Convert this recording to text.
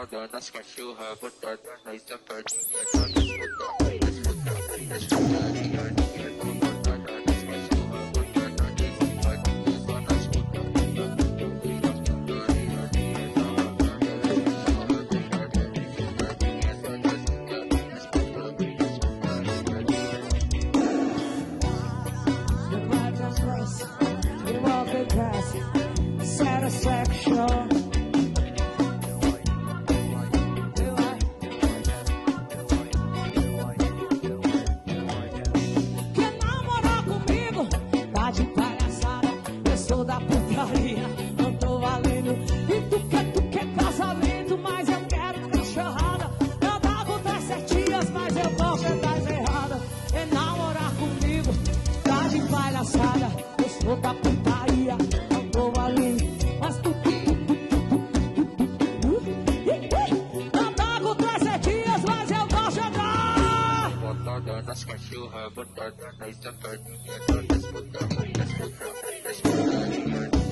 botada nas cachorras, botada nas safadinhas, todas botadas, botadas, botadas, botada nas cachorras, botada nas safadinhas, só nas satisfaction. Quer namorar comigo? Tá de palhaçada. Eu sou da putaria, não tô valendo. E tu quer casamento, mas eu quero cachorrada. Eu dava 17 dias, mas eu vou tentar errada. Quer namorar comigo? Tá de palhaçada. Eu sou da putaria, não tô valendo. Mas tu não dá com 13 dias, mas eu vou jogar. botada nas cachorras, botada nas safadinhas, todas botadas, botadas, botadas.